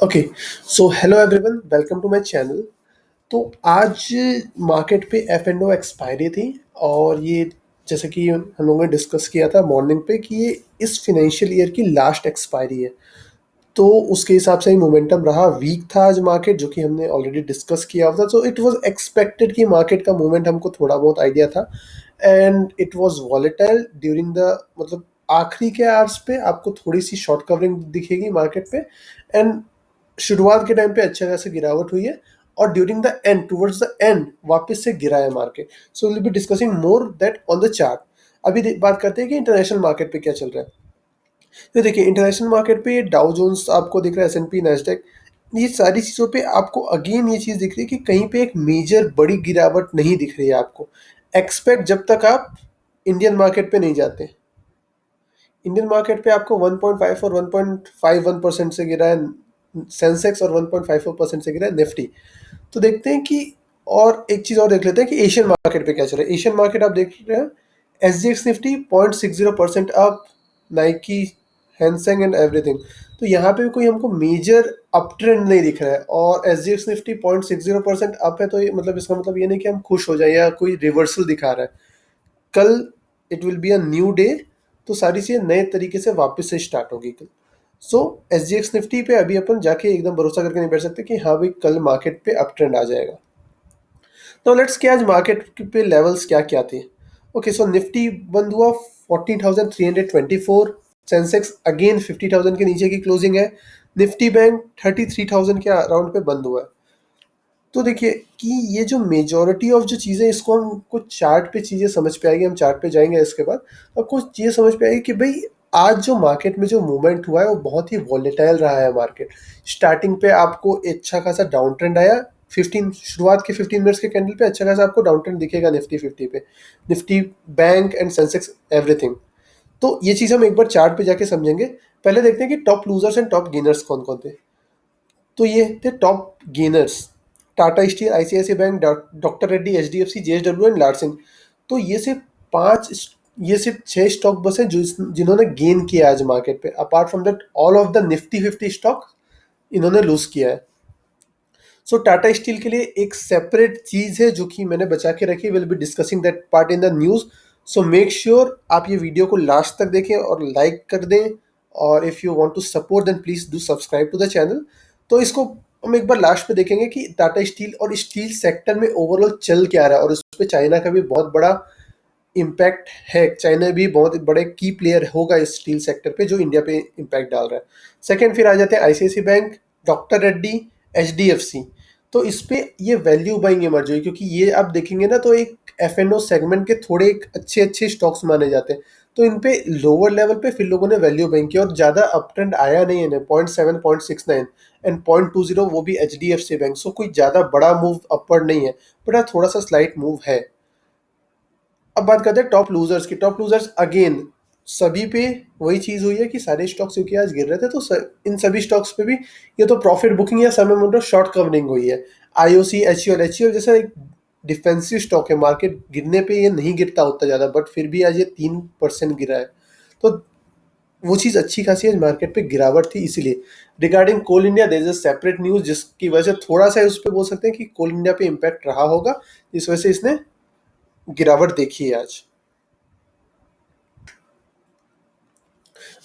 Okay, so hello everyone, welcome to my channel. तो आज market पे एफ एंड ओ एक्सपायरी थी और ये जैसे कि हम लोगों ने डिस्कस किया था मॉर्निंग पे कि ये इस फिनेंशियल ईयर की लास्ट एक्सपायरी है। तो उसके हिसाब से ही मोमेंटम रहा, वीक था आज मार्केट, जो कि हमने ऑलरेडी डिस्कस किया था। सो इट वाज एक्सपेक्टेड कि मार्केट का मूवमेंट हमको थोड़ा बहुत आइडिया था and it was volatile during the मतलब आखिरी के आवर्स पे आपको थोड़ी सी शॉर्ट कवरिंग दिखेगी मार्केट पे एंड शुरुआत के टाइम पे अच्छा खासा गिरावट हुई है और during the end towards the end वापस से गिरा है market. So will be discussing more that on the chart. अभी बात करते हैं कि इंटरनेशनल मार्केट पे क्या चल रहा है। तो देखिए, इंटरनेशनल मार्केट पे डाउ जोन्स आपको दिख रहा है, एस&पी, नैस्डैक, ये सारी चीज़ों पे आपको अगेन ये चीज़ दिख रही है कि कहीं पे एक मेजर बड़ी गिरावट नहीं दिख रही है आपको। एक्सपेक्ट जब तक आप इंडियन मार्केट पे नहीं जाते। इंडियन मार्केट पे आपको 1.5 और 1.51% से गिरा है सेंसेक्स और 1.54% से गिरा है निफ्टी। तो देखते हैं कि और एक चीज़ और देख लेते हैं कि एशियन मार्केट पे क्या चल रहा है। एशियन मार्केट आप देख रहे हैं, S G X Nifty 0.60% up, Nikkei, Hang Seng and everything. तो यहाँ पे भी कोई हमको मेजर अप ट्रेंड नहीं दिख रहा है और S G X Nifty 0.60% up है। तो ये मतलब इसका मतलब ये नहीं कि हम खुश हो जाए या कोई रिवर्सल दिखा रहा है। Call it will be a new day, तो सारी चीज़ें नए तरीके से वापस से स्टार्ट होगी कल। सो एस जी एक्स निफ्टी पे अभी अपन जाके एकदम भरोसा करके नहीं बैठ सकते कि हाँ भाई कल मार्केट पे अप ट्रेंड आ जाएगा। तो लेट्स के आज मार्केट पे लेवल्स क्या क्या थे। ओके, सो निफ्टी बंद हुआ 14,324, सेंसेक्स अगेन 50,000 के नीचे की क्लोजिंग है, निफ्टी बैंक 33,000 के अराउंड पे बंद हुआ है। तो देखिए कि ये जो मेजॉरिटी ऑफ जो चीज़ें, इसको हम कुछ चार्ट पे चीज़ें समझ पे आएगी, हम चार्ट पे जाएंगे इसके बाद, और कुछ चीज़ें समझ पे आएगी कि भाई आज जो मार्केट में जो मूवमेंट हुआ है वो बहुत ही वॉलेटाइल रहा है मार्केट। स्टार्टिंग पे आपको अच्छा खासा डाउन ट्रेंड आया, 15 शुरुआत के 15 मिनट्स के कैंडल पे अच्छा खासा आपको डाउन ट्रेंड दिखेगा निफ्टी 50 पे, Nifty bank and Sensex everything. तो ये चीज़ हम एक बार चार्ट पे जाके समझेंगे। पहले देखते हैं कि top losers and top gainers कौन कौन थे। तो ये थे top gainers, Tata steel, ICICI bank, doctor Reddy, HDFC, JSW and Larsen. तो ये सिर्फ 6 स्टॉक बस हैं जो जिन्होंने गेन किया आज मार्केट पे। Apart from that all of the Nifty 50 stock इन्होंने लूज किया है। सो टाटा स्टील के लिए एक सेपरेट चीज़ है जो कि मैंने बचा के रखी, will be discussing that part in the news. So make sure आप ये वीडियो को लास्ट तक देखें और लाइक कर दें, और if you want to support then please do subscribe to the channel. तो इसको हम एक बार लास्ट पे देखेंगे कि टाटा स्टील और स्टील सेक्टर में ओवरऑल चल क्या रहा है, और उस पर चाइना का भी बहुत बड़ा इम्पैक्ट है। चाइना भी बहुत बड़े की प्लेयर होगा इस स्टील सेक्टर पे जो इंडिया पे इम्पैक्ट डाल रहा है। सेकंड फिर आ जाते हैं ICICI bank, doctor Reddy, HDFC. तो इस पे ये वैल्यू बाइंग इमर्ज हुई, क्योंकि ये आप देखेंगे ना तो एक एफ एंड ओ सेगमेंट के थोड़े एक अच्छे अच्छे स्टॉक्स माने जाते हैं। तो इन पे लोअर लेवल पे फिर लोगों ने वैल्यू बाइंग किया और ज़्यादा अप ट्रेंड आया नहीं है, 0.7, 0.69 एंड 0.20, वो भी H D F C bank. So कोई ज़्यादा बड़ा मूव अपवर्ड नहीं है, बट हाँ थोड़ा सा स्लाइट मूव है। अब बात करते हैं टॉप लूजर्स की। टॉप लूजर्स अगेन सभी पे वही चीज़ हुई है कि सारे स्टॉक्स क्योंकि आज गिर रहे थे, तो इन सभी स्टॉक्स पे भी ये तो प्रॉफिट बुकिंग या some amount of short covering हुई है। आईओसी, एचयूएल जैसा एक डिफेंसिव स्टॉक है, मार्केट गिरने पे ये नहीं गिरता उतना ज़्यादा, बट फिर भी आज ये 3% गिरा है। तो वो चीज़ अच्छी खासी आज मार्केट पे गिरावट थी। इसीलिए regarding coal India there is a separate news, जिसकी वजह से थोड़ा सा उस पर बोल सकते हैं कि कोल इंडिया पे इम्पैक्ट रहा होगा, इस वजह से इसने गिरावट देखी है आज।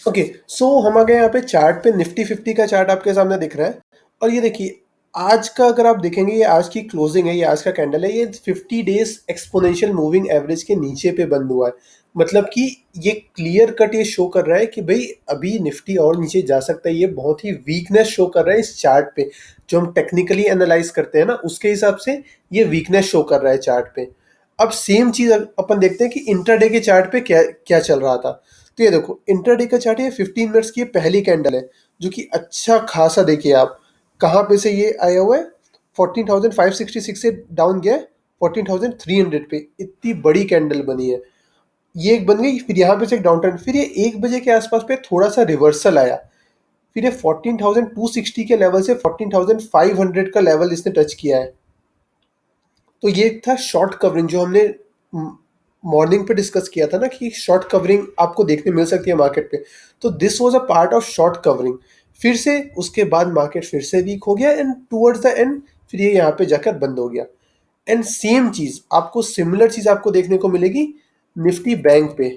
ओके, सो हम आ गए यहाँ पे चार्ट पे। निफ्टी 50 का चार्ट आपके सामने दिख रहा है, और ये देखिए आज का अगर आप देखेंगे, ये आज की क्लोजिंग है, ये आज का कैंडल है, ये 50 डेज एक्सपोनेंशियल मूविंग एवरेज के नीचे पे बंद हुआ है। मतलब कि ये क्लियर कट ये शो कर रहा है कि भाई अभी निफ्टी और नीचे जा सकता है। ये बहुत ही वीकनेस शो कर रहा है इस चार्ट पे, जो हम टेक्निकली एनालाइज करते हैं ना उसके हिसाब से ये वीकनेस शो कर रहा है चार्ट पे। अब सेम चीज अपन देखते हैं कि इंटरडे के चार्ट पे क्या क्या चल रहा था। तो ये देखो इंटरडे का चार्ट, ये 15 मिनट्स की ये पहली कैंडल है, जो कि अच्छा खासा देखिए आप कहाँ पे से ये आया हुआ है, 14,566 से डाउन गया है 14,300 पे। इतनी बड़ी कैंडल बनी है, ये एक बन गई, फिर यहाँ पे से एक डाउन ट्रेंड, फिर ये 1 बजे के आसपास पे थोड़ा सा रिवर्सल आया, फिर ये 14,260 के लेवल से 14,500 का लेवल इसने टच किया है। तो ये था शॉर्ट कवरिंग, जो हमने मॉर्निंग पे डिस्कस किया था ना कि शॉर्ट कवरिंग आपको देखने मिल सकती है मार्केट पे। तो this was a part of short covering. फिर से उसके बाद मार्केट फिर से वीक हो गया एंड टुवर्ड्स द एंड फिर ये यहाँ पे जाकर बंद हो गया। एंड सेम चीज आपको, सिमिलर चीज आपको देखने को मिलेगी निफ्टी बैंक पे।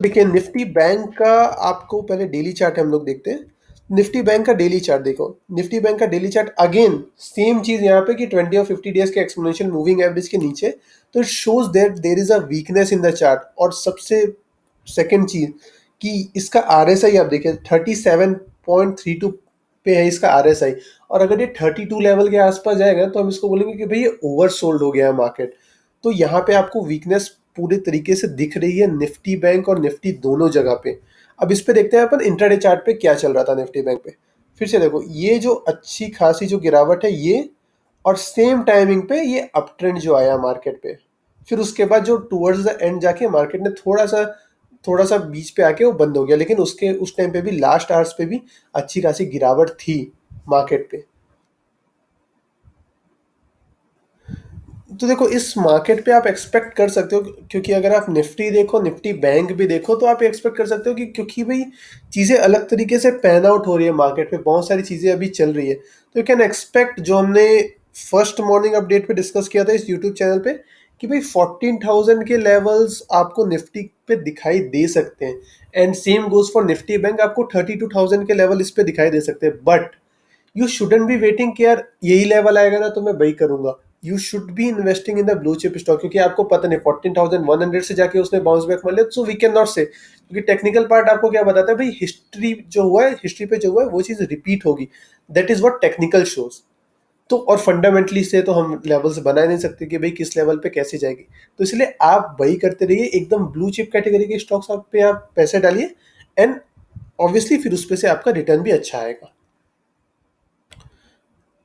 देखिए निफ्टी बैंक का, आपको पहले डेली चार्ट हम लोग देखते हैं। निफ्टी बैंक का डेली चार्ट देखो, निफ्टी बैंक का डेली चार्ट अगेन सेम चीज यहाँ पे कि 20 और 50 डेज के एक्सपोनेंशियल मूविंग एवरेज के नीचे, तो it shows that there is a weakness in the chart. और सबसे सेकंड चीज कि इसका आरएसआई आप देखिए 37.32 पे है इसका आरएसआई। और अगर ये 32 लेवल के आसपास जाएगा तो हम इसको बोलेंगे कि भाई ये ओवरसोल्ड हो गया है मार्केट। तो यहाँ पे आपको वीकनेस पूरे तरीके से दिख रही है निफ्टी बैंक और निफ्टी दोनों जगह पे। अब इस पे देखते हैं अपन इंट्राडे चार्ट पे क्या चल रहा था निफ्टी बैंक पे। फिर से देखो ये जो अच्छी खासी जो गिरावट है ये, और सेम टाइमिंग पे ये अप ट्रेंड जो आया मार्केट पे। फिर उसके बाद जो टुवर्ड्स द एंड जाके मार्केट ने थोड़ा सा बीच पे आके वो बंद हो गया, लेकिन उसके उस टाइम पे भी लास्ट आवर्स पे भी अच्छी खासी गिरावट थी मार्केट पे। तो देखो इस मार्केट पे आप एक्सपेक्ट कर सकते हो, क्योंकि अगर आप निफ्टी देखो, निफ्टी बैंक भी देखो, तो आप एक्सपेक्ट कर सकते हो कि क्योंकि भाई चीज़ें अलग तरीके से पैन आउट हो रही है मार्केट पे, बहुत सारी चीज़ें अभी चल रही है, तो यू कैन एक्सपेक्ट जो हमने फर्स्ट मॉर्निंग अपडेट पे डिस्कस किया था इस यूट्यूब चैनल पे कि भाई 14,000 के लेवल्स आपको निफ्टी पे दिखाई दे सकते हैं। And same goes for Nifty bank, आपको 32,000 के लेवल इस पे दिखाई दे सकते हैं। But you shouldn't be waiting कि यार यही लेवल आएगा ना तो मैं बाई करूंगा। You should be investing in the blue chip stock, क्योंकि आपको पता नहीं 14,100 से जाके उसने बाउंस बैक मार लिया, सो वी कैन नॉट से, क्योंकि टेक्निकल पार्ट आपको क्या बताता है भाई, हिस्ट्री जो हुआ है, हिस्ट्री पे जो हुआ है वो चीज रिपीट होगी। That is what technical shows. तो और फंडामेंटली से तो हम लेवल्स बना नहीं सकते कि भाई किस लेवल पे कैसे जाएगी। तो इसलिए आप बाई करते रहिए, एकदम ब्लू चिप कैटेगरी के स्टॉक्स आप पे आप पैसे डालिए, एंड ऑब्वियसली फिर उस पे से आपका रिटर्न भी अच्छा आएगा।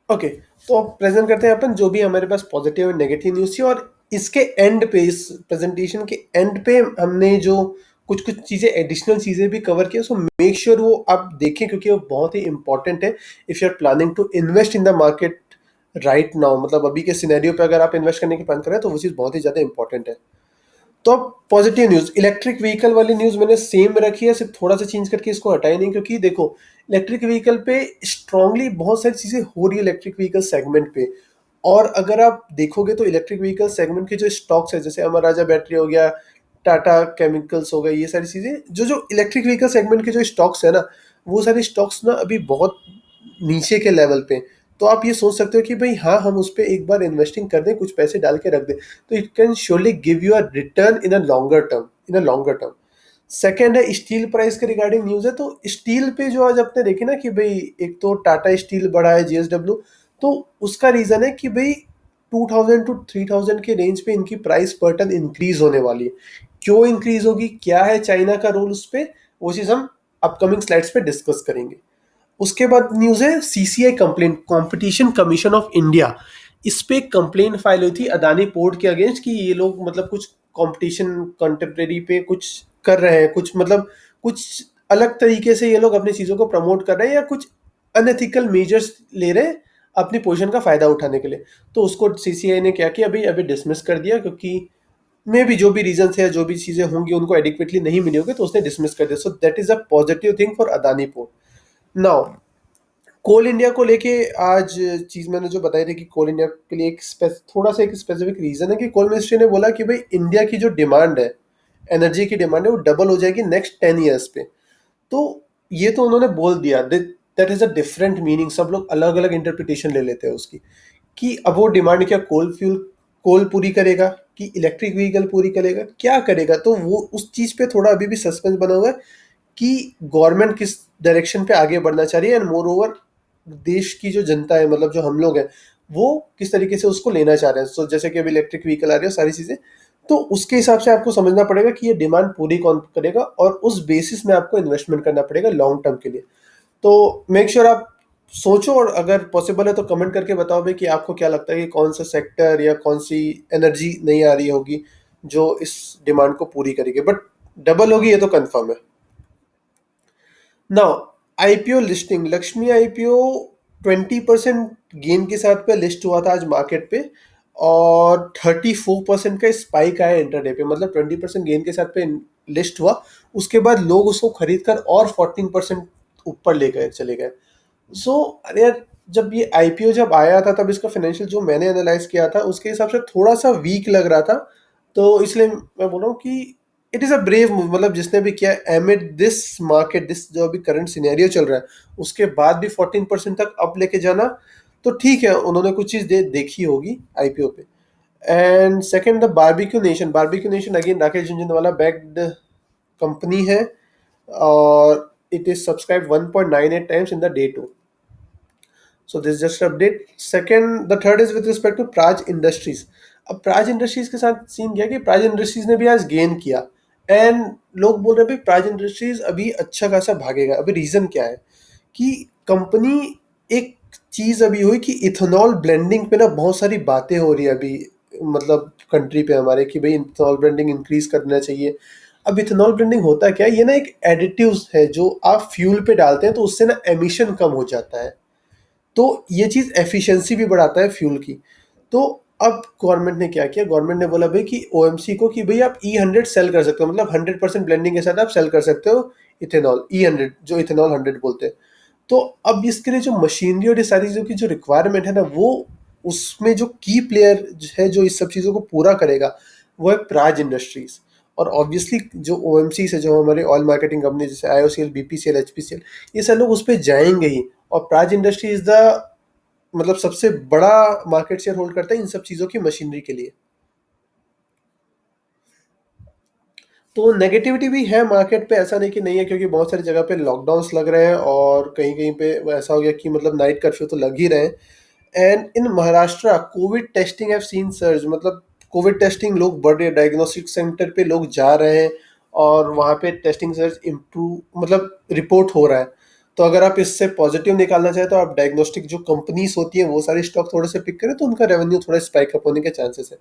ओके, तो अब प्रेजेंट करते हैं अपन जो भी हमारे पास पॉजिटिव और नेगेटिव न्यूज़ थी। और इसके एंड पे, इस प्रेजेंटेशन के एंड पे हमने जो कुछ कुछ चीज़ें, एडिशनल चीज़ें भी कवर की, सो मेक श्योर वो आप देखें, क्योंकि वो बहुत ही इंपॉर्टेंट है if you are planning to invest in the market right now. मतलब अभी के सिनेरियो पे अगर आप इन्वेस्ट करने की प्लान कर रहे हैं तो वो चीज़ बहुत ही ज़्यादा इंपॉर्टेंट है। तो अब पॉजिटिव न्यूज़, इलेक्ट्रिक व्हीकल वाली न्यूज़ मैंने सेम रखी है, सिर्फ थोड़ा सा चेंज करके इसको हटाई नहीं, क्योंकि देखो इलेक्ट्रिक व्हीकल पे स्ट्रांगली बहुत सारी चीज़ें हो रही है इलेक्ट्रिक व्हीकल सेगमेंट पे। और अगर आप देखोगे तो इलेक्ट्रिक व्हीकल सेगमेंट के जो स्टॉक्स है, जैसे अमर राजा बैटरी हो गया, टाटा केमिकल्स हो गए, ये सारी चीज़ें जो जो इलेक्ट्रिक व्हीकल सेगमेंट के जो स्टॉक्स है ना, वो सारे स्टॉक्स ना अभी बहुत नीचे के लेवल पे। तो आप ये सोच सकते हो कि भाई हाँ, हम उस पर एक बार इन्वेस्टिंग कर दें, कुछ पैसे डाल के रख दें, तो it can surely give you a return in a longer term, second है स्टील प्राइस के रिगार्डिंग न्यूज़ है। तो स्टील पे जो आज आपने देखी ना कि भाई एक तो टाटा स्टील बढ़ा है, जेएसडब्ल्यू, तो उसका रीज़न है कि भाई 2,000 टू 3,000 के रेंज पे इनकी प्राइस पर टन इंक्रीज होने वाली है। क्यों इंक्रीज होगी, क्या है चाइना का रोल उस पर, वो चीज़ हम अपकमिंग स्लाइड्स पे डिस्कस करेंगे। उसके बाद न्यूज़ है CCI complaint, competition commission of India, इस पे कंप्लेंट फाइल हुई थी अदानी पोर्ट के अगेंस्ट कि ये लोग मतलब कुछ कंपटीशन कंटेम्प्रेरी पे कुछ कर रहे हैं, कुछ मतलब कुछ अलग तरीके से ये लोग अपनी चीज़ों को प्रमोट कर रहे हैं, या कुछ अनएथिकल मेजर्स ले रहे हैं अपनी पोजीशन का फायदा उठाने के लिए। तो उसको सीसीआई ने क्या किया, अभी अभी डिसमिस कर दिया, क्योंकि मे भी जो भी रीजन है, जो भी चीज़ें होंगी उनको एडिक्वेटली नहीं मिली होगी, तो उसने डिसमिस कर दिया। So that is a positive thing for Adani port. Now coal India को लेके आज चीज मैंने जो बताई थी कि कोल इंडिया के लिए थोड़ा सा एक स्पेसिफिक रीजन है कि कोल मिनिस्ट्री ने बोला कि भाई इंडिया की जो डिमांड है, एनर्जी की डिमांड है, वो डबल हो जाएगी नेक्स्ट 10 ईयर्स पे। तो ये तो उन्होंने बोल दिया, that is a different meaning, सब लोग अलग अलग इंटरप्रिटेशन ले लेते हैं उसकी, कि अब वो डिमांड क्या कोल पूरी करेगा कि इलेक्ट्रिक व्हीकल पूरी करेगा, क्या करेगा। तो वो उस चीज पे थोड़ा अभी भी सस्पेंस बना हुआ है कि गवर्नमेंट किस डायरेक्शन पे आगे बढ़ना चाह रही है, एंड मोर ओवर देश की जो जनता है, मतलब जो हम लोग हैं, वो किस तरीके से उसको लेना चाह रहे हैं। सो जैसे कि अभी इलेक्ट्रिक व्हीकल आ रही है, सारी चीज़ें, तो उसके हिसाब से आपको समझना पड़ेगा कि ये डिमांड पूरी कौन करेगा, और उस बेसिस में आपको इन्वेस्टमेंट करना पड़ेगा लॉन्ग टर्म के लिए। तो मेक श्योर आप सोचो, और अगर पॉसिबल है तो कमेंट करके बताओ भाई कि आपको क्या लगता है कि कौन सा सेक्टर या कौन सी एनर्जी नहीं आ रही होगी जो इस डिमांड को पूरी करेगी, बट डबल होगी ये तो कंफर्म है। Now IPO listing, Lakshmi IPO 20% gain के साथ पे लिस्ट हुआ था आज मार्केट पे, और 34% का स्पाइक आया इंटरडे पे, मतलब 20% गेन के साथ पे लिस्ट हुआ, उसके बाद लोग उसको खरीद कर और 14% ऊपर लेकर चले गए। सो अरे यार, जब ये आईपीओ जब आया था तब इसका फाइनेंशियल जो मैंने एनालाइज किया था उसके हिसाब से थोड़ा सा वीक लग रहा था। तो इसलिए मैं बोल रहा हूँ कि it is a brave move, मतलब जिसने भी किया एमिड दिस मार्केट, दिस जो अभी करंट सिनेरियो चल रहा है उसके बाद भी 14% तक अप लेके जाना, तो ठीक है, उन्होंने कुछ चीज़ देखी होगी आईपीओ पे। And second, the Barbeque Nation. Barbeque Nation again Rakesh Jhunjhunwala backed company है, और it is subscribed 1.98 times in the day two. So this is just an update. Second, the third is with respect to Praj Industries. अब Praj industries के साथ scene क्या है कि Praj industries ने भी आज गेन किया, एंड लोग बोल रहे हैं भाई प्राज इंडस्ट्रीज अभी अच्छा खासा भागेगा। अभी रीजन क्या है कि कंपनी, एक चीज अभी हुई कि इथेनॉल ब्लेंडिंग पे ना बहुत सारी बातें हो रही है अभी, मतलब कंट्री पे हमारे, कि भाई इथेनॉल ब्लेंडिंग इंक्रीज करना चाहिए। अब इथेनॉल ब्लेंडिंग होता क्या है, ये ना एक एडिटिव्स है जो आप फ्यूल पे डालते हैं तो उससे ना एमिशन कम हो जाता है, तो ये चीज़ एफिशिएंसी भी बढ़ाता है फ्यूल की। तो अब गवर्नमेंट ने क्या किया, गवर्नमेंट ने बोला भाई कि ओएमसी को कि भाई आप E100 सेल कर सकते हो, मतलब 100% ब्लेंडिंग के साथ आप सेल कर सकते हो इथेनॉल, E100 जो इथेनॉल 100 बोलते हैं। तो अब इसके लिए जो मशीनरी और ये सारी चीज़ों की जो रिक्वायरमेंट है ना, वो उसमें जो की प्लेयर है जो इस सब चीज़ों को पूरा करेगा वो है प्राज इंडस्ट्रीज। और ऑब्वियसली जो ओएमसी है, जो हमारे ऑयल मार्केटिंग कंपनी जैसे आईओसीएल, बीपीसीएल, एचपीसीएल, ये सब लोग उस पर जाएंगे ही। और प्राज इंडस्ट्री इज द, मतलब सबसे बड़ा मार्केट शेयर होल्ड करता है इन सब चीज़ों की मशीनरी के लिए। तो नेगेटिविटी भी है मार्केट पे, ऐसा नहीं कि नहीं है, क्योंकि बहुत सारी जगह पे लॉकडाउन्स लग रहे हैं और कहीं कहीं पे ऐसा हो गया कि मतलब नाइट कर्फ्यू तो लग ही रहे हैं। And in Maharashtra Covid testing have seen surge, मतलब कोविड टेस्टिंग लोग बढ़ रहे हैं, डायग्नोस्टिक सेंटर पे लोग जा रहे हैं और वहाँ पे टेस्टिंग सर्ज इम्प्रूव, मतलब रिपोर्ट हो रहा है। तो अगर आप इससे पॉजिटिव निकालना चाहें तो आप डायग्नोस्टिक जो कंपनीज होती हैं वो सारे स्टॉक थोड़े से पिक करें तो उनका रेवेन्यू थोड़ा स्पाइक अप होने के चांसेस है।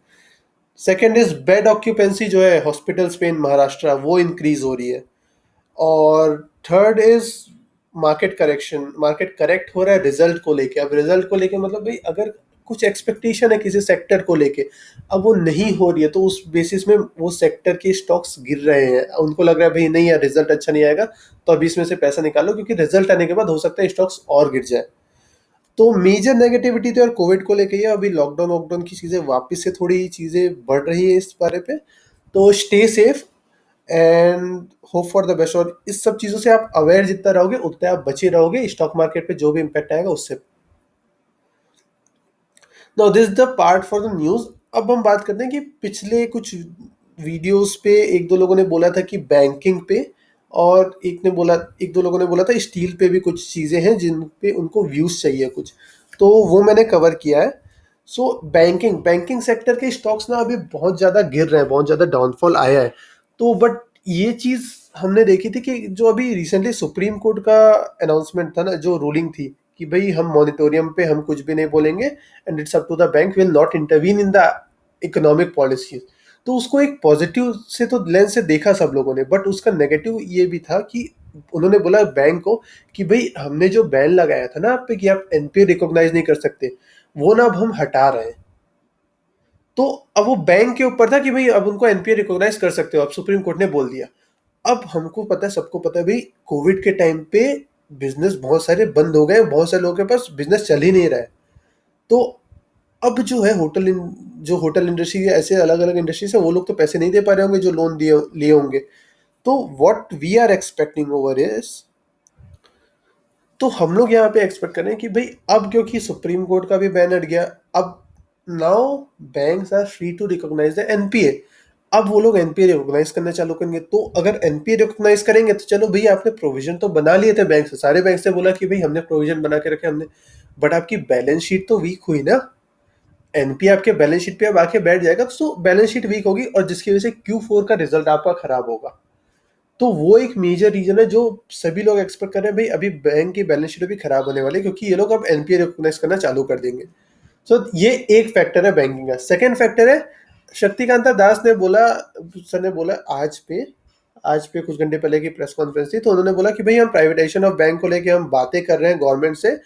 सेकेंड इज बेड ऑक्यूपेंसी जो है हॉस्पिटल्स पे इन महाराष्ट्र वो इंक्रीज हो रही है। और third is market correction, market correct हो रहा है रिजल्ट को लेके। अब रिजल्ट को लेके मतलब भाई अगर कुछ एक्सपेक्टेशन है किसी सेक्टर को लेके, अब वो नहीं हो रही है तो उस बेसिस में वो सेक्टर के स्टॉक्स गिर रहे हैं, उनको लग रहा है भाई नहीं यार रिजल्ट अच्छा नहीं आएगा तो अभी इसमें से पैसा निकालो, क्योंकि रिजल्ट आने के बाद हो सकता है स्टॉक्स और गिर जाए। तो मेजर नेगेटिविटी तो यार कोविड को लेके ही है, अभी लॉकडाउन वॉकडाउन की चीज़ें वापस से थोड़ी चीज़ें बढ़ रही है इस बारे पे। तो stay safe and hope for the best. और इस सब चीज़ों से आप अवेयर जितना रहोगे उतना आप बचे रहोगे स्टॉक मार्केट पे जो भी इम्पैक्ट आएगा उससे। Now this the part for the news. अब हम बात करते हैं कि पिछले कुछ वीडियोस पे एक दो लोगों ने बोला था कि बैंकिंग पे, और एक दो लोगों ने बोला था स्टील पे भी कुछ चीज़ें हैं जिन पे उनको व्यूज़ चाहिए कुछ, तो वो मैंने कवर किया है। सो बैंकिंग सेक्टर के स्टॉक्स ना अभी बहुत ज़्यादा गिर रहे हैं, बहुत ज़्यादा डाउनफॉल आया है। तो बट ये चीज़ हमने देखी थी कि जो अभी रिसेंटली सुप्रीम कोर्ट का अनाउंसमेंट था ना, जो रूलिंग थी कि भाई हम मॉनिटोरियम पे हम कुछ भी नहीं बोलेंगे and it's up to the bank, will not intervene in the economic policies. तो उसको एक पॉजिटिव से तो लेंस से देखा सब लोगों ने, बट उसका नेगेटिव ये भी था कि उन्होंने बोला बैंक को कि भाई हमने जो बैन लगाया था ना आप पे कि आप एनपीए रिकॉग्नाइज नहीं कर सकते, वो ना अब हम हटा रहे हैं। तो अब वो बैंक के ऊपर था कि भाई अब उनको एनपीए रिकॉग्नाइज कर सकते हो, अब सुप्रीम कोर्ट ने बोल दिया। अब हमको पता है, सबको पता है भाई कोविड के टाइम पे बिजनेस बहुत सारे बंद हो गए, बहुत सारे लोगों के पास बिजनेस चल ही नहीं रहा है। तो अब जो है जो होटल इंडस्ट्री है, ऐसे अलग अलग इंडस्ट्रीज है, वो लोग तो पैसे नहीं दे पा रहे होंगे जो लोन दिए लिए होंगे। तो what we are expecting over is, तो हम लोग यहाँ पे एक्सपेक्ट कर रहे हैं कि भाई अब क्योंकि सुप्रीम कोर्ट का भी बैन हट गया, अब now banks are free to recognise the NPA. अब वो लोग एनपीए रिकॉग्नाइज करना चालू करेंगे। तो अगर एनपीए रिकॉग्नाइज करेंगे तो चलो भैया आपने प्रोविजन तो बना लिए थे, बैंक से सारे बैंक से बोला कि भाई हमने प्रोविजन बना के रखे हमने, बट आपकी बैलेंस शीट तो वीक हुई ना। एनपीए आपके बैलेंस शीट पे अब आके बैठ जाएगा तो बैलेंस शीट वीक होगी और जिसकी वजह से Q4 का रिजल्ट आपका खराब होगा। तो वो एक मेजर रीजन है जो सभी लोग एक्सपेक्ट कर रहे हैं भाई अभी बैंक की बैलेंस शीट भी खराब होने वाली है, क्योंकि ये लोग अब एनपीए रिकॉग्नाइज करना चालू कर देंगे। सो ये एक फैक्टर है बैंकिंग का। सेकेंड फैक्टर है, शक्तिकांता दास ने बोला, सर ने बोला आज पे कुछ घंटे पहले की प्रेस कॉन्फ्रेंस थी, तो उन्होंने बोला कि भाई हम प्राइवेटाइजेशन ऑफ बैंक को लेके हम बातें कर रहे हैं गवर्नमेंट से,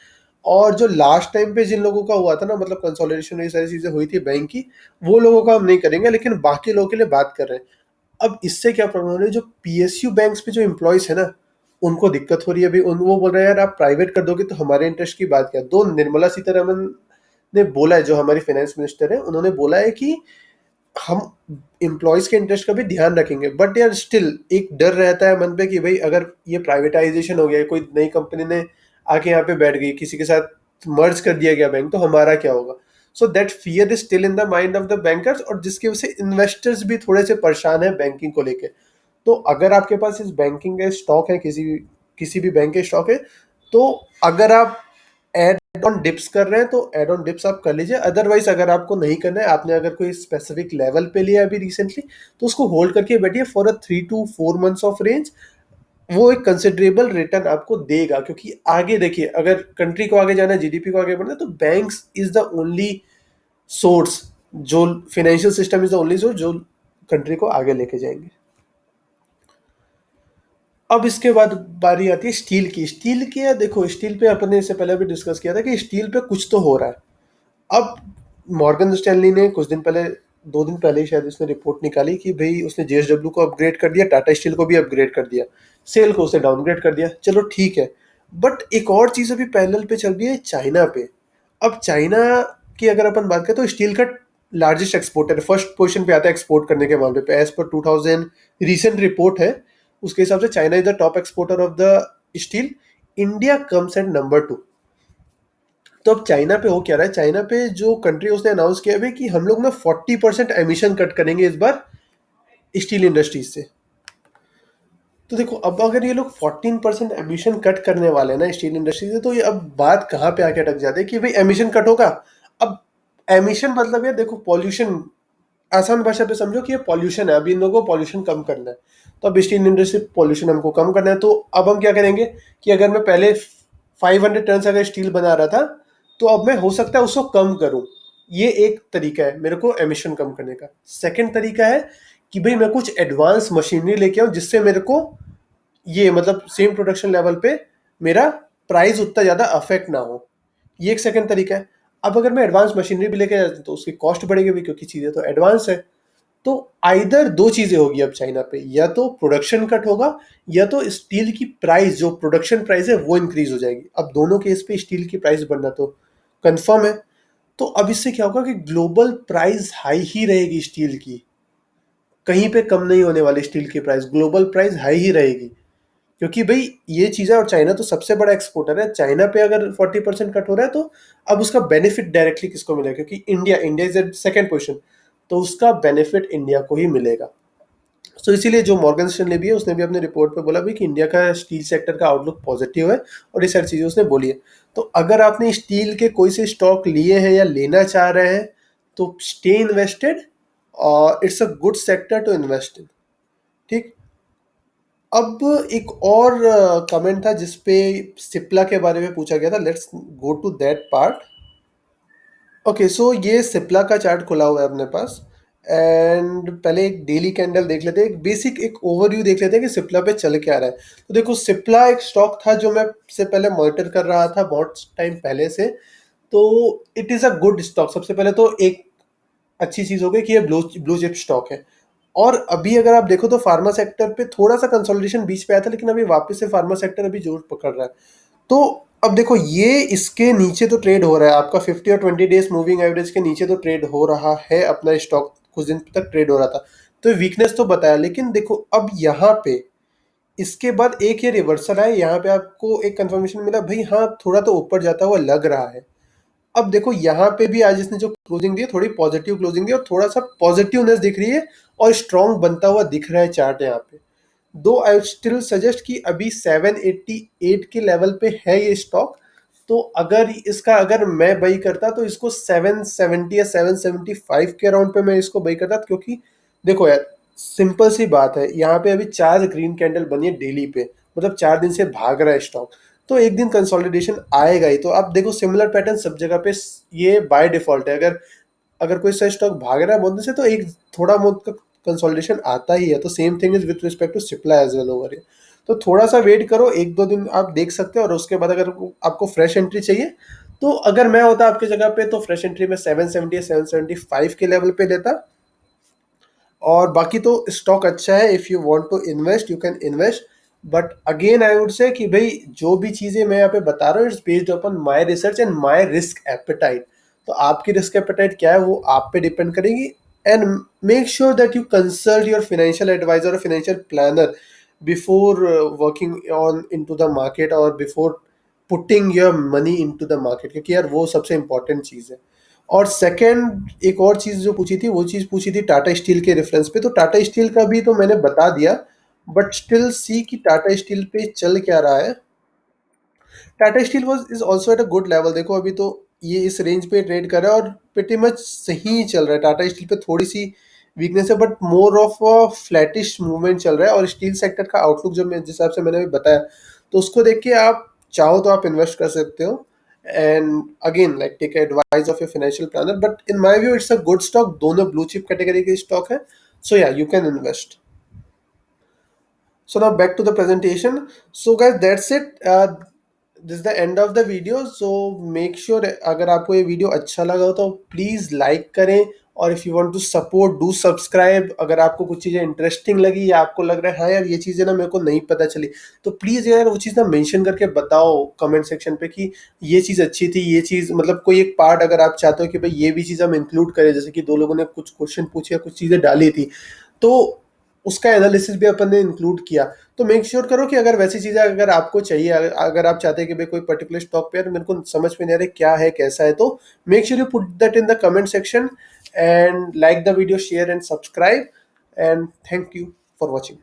और जो लास्ट टाइम पे जिन लोगों का हुआ था ना, मतलब कंसोलिडेशन ये सारी चीजें हुई थी बैंक की, वो लोगों का हम नहीं करेंगे, लेकिन बाकी लोगों के लिए बात कर रहे हैं। अब इससे क्या प्रॉब्लम हो रही है, जो पीएसयू बैंक्स पे जो एम्प्लॉयज है ना, उनको दिक्कत हो रही है अभी। वो बोल रहे हैं यार आप प्राइवेट कर दोगे तो हमारे इंटरेस्ट की बात क्या है। दो निर्मला सीतारमन ने बोला है, जो हमारी फाइनेंस मिनिस्टर है, उन्होंने बोला है कि हम एम्प्लॉयज के इंटरेस्ट का भी ध्यान रखेंगे, बट यार स्टिल एक डर रहता है मन पे कि भाई अगर ये प्राइवेटाइजेशन हो गया, कोई नई कंपनी ने आके यहाँ पे बैठ गई, किसी के साथ मर्ज कर दिया गया बैंक, तो हमारा क्या होगा। So that fear is still in the mind of the bankers, और जिसकी वजह से इन्वेस्टर्स भी थोड़े से परेशान है बैंकिंग को लेके। तो अगर आपके पास इस बैंकिंग के स्टॉक है, किसी भी बैंक के स्टॉक है, तो अगर आप एड ऑन डिप्स कर रहे हैं तो एड ऑन डिप्स आप कर लीजिए। अदरवाइज अगर आपको नहीं करना है, आपने अगर कोई स्पेसिफिक लेवल पे लिया अभी रिसेंटली, तो उसको होल्ड करके बैठिए for a 3 to 4 months of range. वो एक कंसिडरेबल रिटर्न आपको देगा, क्योंकि आगे देखिए अगर कंट्री को आगे जाना है, जीडीपी को आगे बढ़ना है, तो banks is the only source, जो financial system is the only source जो कंट्री को आगे लेके जाएंगे। अब इसके बाद बारी आती है स्टील की। स्टील की है, देखो स्टील पे अपने इससे पहले भी डिस्कस किया था कि स्टील पे कुछ तो हो रहा है। अब मॉर्गन स्टैनली ने कुछ दिन पहले, 2 दिन पहले ही शायद, उसने रिपोर्ट निकाली कि भाई उसने जेएसडब्ल्यू को अपग्रेड कर दिया, टाटा स्टील को भी अपग्रेड कर दिया, सेल को उसे डाउनग्रेड कर दिया। चलो ठीक है, बट एक और चीज़ अभी पैरेलल पे चल रही है चाइना पे। अब चाइना की अगर अपन बात करें तो स्टील का लार्जेस्ट एक्सपोर्टर, फर्स्ट पोजीशन पे आता है एक्सपोर्ट करने के मामले पे, एज पर 2000 रीसेंट रिपोर्ट है, उसके हिसाब से China is the top exporter of the steel. India comes at number 2। तो अब चाइना पे हो क्या रहा है, चाइना पे जो कंट्री उसने अनाउंस किया है कि हम लोग ना 40% एमिशन कट करेंगे इस बार स्टील इंडस्ट्रीज से। तो देखो अब अगर ये लोग 14% एमिशन कट करने वाले हैं ना स्टील इंडस्ट्री से, तो ये अब बात कहाँ पे आके अटक जाती है कि भाई एमिशन कट होगा। अब एमिशन मतलब ये देखो पॉल्यूशन, आसान भाषा पे समझो कि ये पॉल्यूशन है, अभी इन लोगों को पॉल्यूशन कम करना है। तो अब स्टील इंडस्ट्री पॉल्यूशन हमको कम करना है, तो अब हम क्या करेंगे कि अगर मैं पहले 500 टन अगर स्टील बना रहा था, तो अब मैं हो सकता है उसको कम करूं। ये एक तरीका है मेरे को एमिशन कम करने का। सेकंड तरीका है कि भाई मैं कुछ एडवांस मशीनरी लेके आऊं, जिससे मेरे को ये मतलब सेम प्रोडक्शन लेवल पे मेरा प्राइस उतना ज़्यादा अफेक्ट ना हो। ये एक सेकंड तरीका है। अब अगर मैं एडवांस मशीनरी भी लेके जाता हूं, तो उसकी कॉस्ट बढ़ेगी भी, क्योंकि चीज़ें तो एडवांस है। तो आइदर दो चीज़ें होगी अब चाइना पे, या तो प्रोडक्शन कट होगा, या तो स्टील की प्राइस, जो प्रोडक्शन प्राइस है वो इंक्रीज हो जाएगी। अब दोनों केस पे स्टील की प्राइस बढ़ना तो कंफर्म है। तो अब इससे क्या होगा कि ग्लोबल प्राइस हाई ही रहेगी स्टील की, कहीं पे कम नहीं होने वाली स्टील की प्राइस, ग्लोबल प्राइस हाई ही रहेगी। क्योंकि भाई ये चीज़ है, और चाइना तो सबसे बड़ा एक्सपोर्टर है। चाइना पे अगर 40% कट हो रहा है, तो अब उसका बेनिफिट डायरेक्टली किसको मिलेगा, क्योंकि India is at second position, तो उसका बेनिफिट इंडिया को ही मिलेगा। सो इसीलिए जो मॉर्गन स्टैनली भी है, उसने भी अपने रिपोर्ट पे बोला भी कि इंडिया का स्टील सेक्टर का आउटलुक पॉजिटिव है, और ये सारी चीज़ें उसने बोली है। तो अगर आपने स्टील के कोई से स्टॉक लिए हैं या लेना चाह रहे हैं, तो स्टे इन्वेस्टेड, और it's a good sector to invest in. ठीक। अब एक और कमेंट था जिसपे सिप्ला के बारे में पूछा गया था, let's go to that part. Okay, so ये सिप्ला का चार्ट खुला हुआ है अपने पास, एंड पहले एक डेली कैंडल देख लेते हैं, एक बेसिक एक ओवरव्यू देख लेते हैं कि सिप्ला पे चल क्या रहा है। तो देखो सिप्ला एक स्टॉक था जो मैं से पहले मॉनिटर कर रहा था बहुत टाइम पहले से। तो it is a good stock. सबसे पहले तो एक अच्छी चीज़ हो गई कि ये ब्लू ब्लू चिप स्टॉक है। और अभी अगर आप देखो तो फार्मा सेक्टर पे थोड़ा सा कंसोलिडेशन बीच पे आया था, लेकिन अभी वापस से फार्मा सेक्टर अभी जोर पकड़ रहा है। तो अब देखो ये इसके नीचे तो ट्रेड हो रहा है, आपका 50 और 20 डेज मूविंग एवरेज के नीचे तो ट्रेड हो रहा है अपना स्टॉक, कुछ दिन तक ट्रेड हो रहा था। तो वीकनेस तो बताया, लेकिन देखो अब यहाँ पे इसके बाद एक ये रिवर्सल है, यहाँ पे आपको एक कंफर्मेशन मिला भाई हाँ थोड़ा तो ऊपर जाता हुआ लग रहा है। अब देखो यहाँ पे भी आज इसने जो क्लोजिंग दी है, थोड़ी पॉजिटिव क्लोजिंग दी है, और थोड़ा सा पॉजिटिवनेस दिख रही है, और स्ट्रॉन्ग बनता हुआ दिख रहा है चार्ट यहाँ पे। दो आई स्टिल सजेस्ट कि अभी 788 के लेवल पे है ये स्टॉक। तो अगर इसका अगर मैं बाई करता तो इसको 770 या 775 के अराउंड पे मैं इसको बाई करता, क्योंकि देखो यार सिंपल सी बात है, यहाँ पे अभी 4 ग्रीन कैंडल बनी है डेली पे, मतलब 4 दिन से भाग रहा है स्टॉक। तो एक दिन कंसोलिडेशन आएगा ही। तो आप देखो सिमिलर पैटर्न सब जगह पे ये बाय डिफॉल्ट है। अगर अगर कोई सा स्टॉक भाग रहा है बहुत दिन से, तो एक थोड़ा बहुत का कंसोलिडेशन आता ही है। तो same thing is with respect to Cipla as well over here. तो थोड़ा सा वेट करो, 1-2 दिन आप देख सकते हो, और उसके बाद अगर आपको फ्रेश एंट्री चाहिए, तो अगर मैं होता आपकी जगह पे तो फ्रेश एंट्री में 770 या 775 के लेवल पे लेता। और बाकी तो स्टॉक अच्छा है, if you want to invest you can invest. But again I would say कि भाई जो भी चीज़ें मैं यहाँ पे बता रहा हूँ it's based upon my research and my risk appetite. तो आपकी रिस्क एपेटाइट क्या है वो आप पे डिपेंड करेगी। And make sure that you consult your financial adviser और financial planner before working on into the market और before putting your money into the market, क्योंकि यार वो सबसे इंपॉर्टेंट चीज़ है। और सेकंड एक और चीज़ जो पूछी थी वो चीज़ पूछी थी टाटा स्टील के रेफरेंस पे। तो टाटा स्टील का भी तो मैंने बता दिया, बट स्टिल सी कि टाटा स्टील पे चल क्या रहा है। Tata steel was is also at a good level. देखो अभी तो ये इस रेंज पे ट्रेड कर रहा है और प्रीटी मच सही चल रहा है। टाटा स्टील पे थोड़ी सी वीकनेस है but more of a flattish movement चल रहा है। और स्टील सेक्टर का आउटलुक जो मैं जिस हिसाब से मैंने अभी बताया, तो उसको देख के आप चाहो तो आप इन्वेस्ट कर सकते हो। And again like take advice of your financial planner, but in my view it's a good stock. दोनों ब्लू चिप कैटेगरी के स्टॉक है, so yeah you can invest. So now back to the presentation. So guys, that's it. This is the end of the video. So make sure अगर आपको ये video अच्छा लगा हो तो प्लीज़ लाइक करें। और if you want to support do subscribe. अगर आपको कुछ चीज़ें इंटरेस्टिंग लगी या आपको लग रहा है हाँ यार ये चीज़ें ना मेरे को नहीं पता चली, तो प्लीज़ यार वो चीज़ ना मेंशन करके बताओ कमेंट सेक्शन पे कि ये चीज़ अच्छी थी, ये चीज़ मतलब कोई एक पार्ट अगर आप चाहते हो कि भाई ये भी चीज़ हम इंक्लूड करें। जैसे कि दो लोगों ने कुछ क्वेश्चन पूछे या कुछ चीज़ें डाली थी, तो उसका एनालिसिस भी अपन ने इंक्लूड किया। तो मेक श्योर करो कि अगर वैसी चीज़ें अगर आपको चाहिए, अगर आप चाहते हैं कि भाई कोई पर्टिकुलर स्टॉक पे है तो मेरे को समझ में नहीं आ रहा क्या है कैसा है, तो make sure you put that in the comment section and like the video, share and subscribe. And thank you for watching.